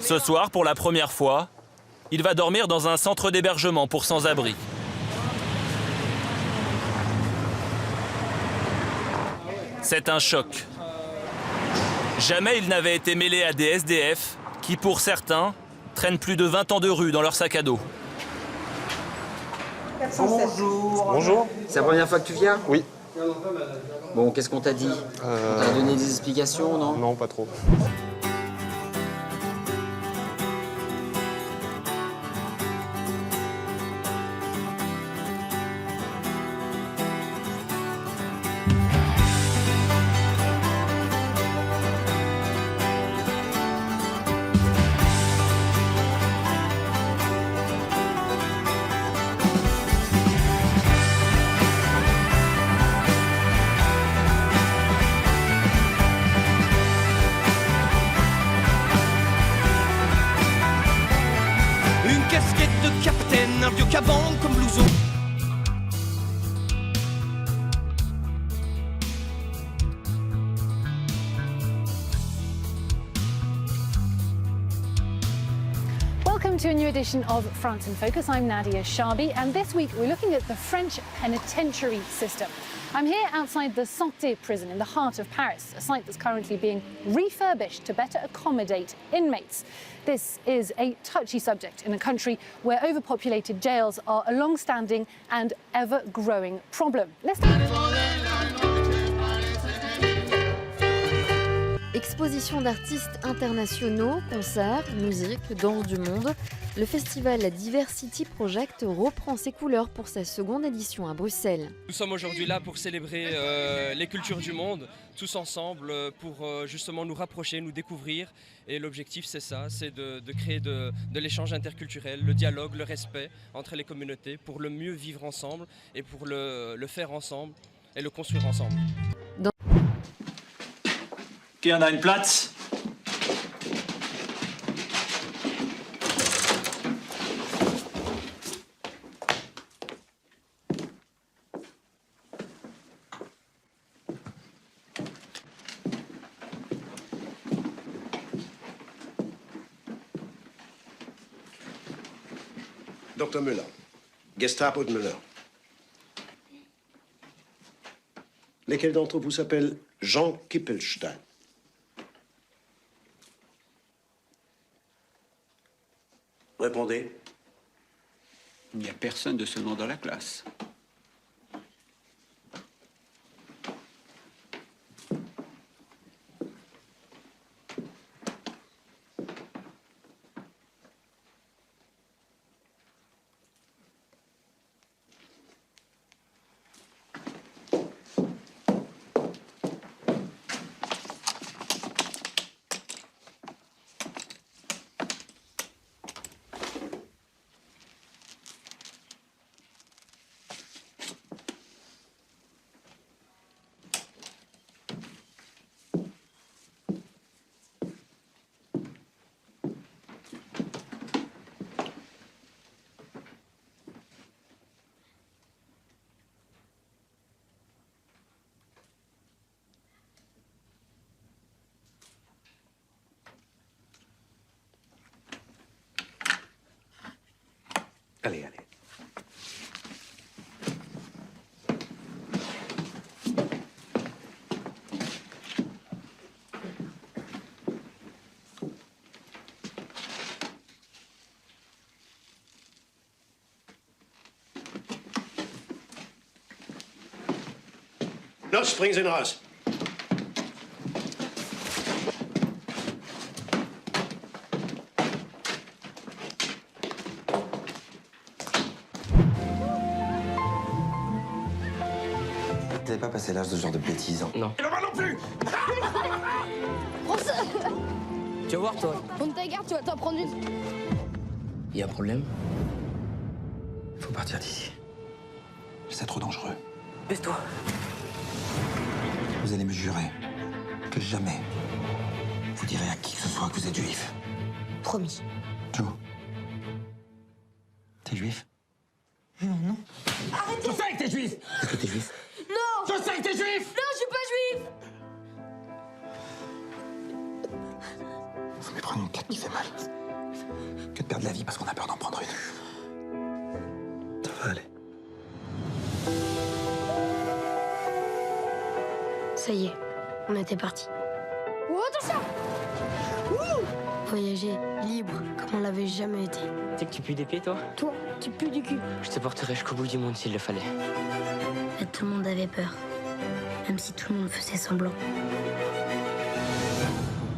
Ce soir, pour la première fois, il va dormir dans un centre d'hébergement pour sans-abri. C'est un choc. Jamais il n'avait été mêlé à des SDF qui, pour certains, traînent plus de 20 ans de rue dans leur sac à dos. Bonjour. Bonjour. C'est la première fois que tu viens? Oui. Bon, qu'est-ce qu'on t'a dit? On t'a donné des explications, non? Non, pas trop. Une casquette de capitaine, un vieux caban comme blouson. Welcome to a new edition of France in Focus. I'm Nadia Sharbi, and this week we're looking at the French penitentiary system. I'm here outside the Santé prison in the heart of Paris, a site that's currently being refurbished to better accommodate inmates. This is a touchy subject in a country where overpopulated jails are a long-standing and ever-growing problem. Exposition d'artistes internationaux, concerts, musique, danse du monde, le festival Diversity Project reprend ses couleurs pour sa seconde édition à Bruxelles. Nous sommes aujourd'hui là pour célébrer les cultures du monde, tous ensemble, pour justement nous rapprocher, nous découvrir. Et l'objectif c'est ça, c'est de créer de l'échange interculturel, le dialogue, le respect entre les communautés pour le mieux vivre ensemble et pour le faire ensemble et le construire ensemble. Qui en a une place? Dr. Müller, Gestapo de Müller. Lesquels d'entre vous s'appellent Jean Kippelstein? Répondez. Il n'y a personne de ce nom dans la classe. Allez, allez. No springs in us. T'avais pas passé l'âge de ce genre de bêtises, hein? Non. Et le non plus. Tu vas voir, toi. Prends ta garde, tu vas t'en prendre une. Il y a un problème? Faut partir d'ici. C'est trop dangereux. Baisse-toi. Vous allez me jurer que jamais vous direz à qui que ce soit que vous êtes juif. Promis. Joe, t'es juif? Non. Je sais que t'es juif! Est-ce que t'es juif? Non. Je sais que t'es juif! Non, je suis pas juif. Vous me prenez une claque qui fait mal. Ça y est, on était parti. Oh, attention! Voyager libre comme on l'avait jamais été. Tu sais que tu pues des pieds, toi? Toi, tu pues du cul. Je te porterai jusqu'au bout du monde s'il le fallait. Mais tout le monde avait peur, même si tout le monde faisait semblant.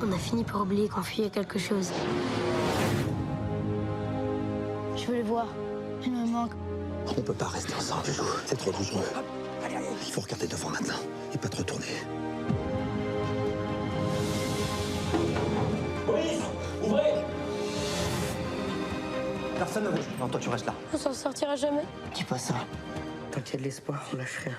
On a fini par oublier qu'on fuyait quelque chose. Je veux le voir. Il me manque. On peut pas rester ensemble, Joujou. C'est trop dangereux. Allez, allez, il faut regarder devant maintenant et pas te retourner. Police, ouvrez! Personne ne bouge. Non, toi tu restes là. On s'en sortira jamais. Dis pas ça. Tant qu'il y a de l'espoir, on lâche rien.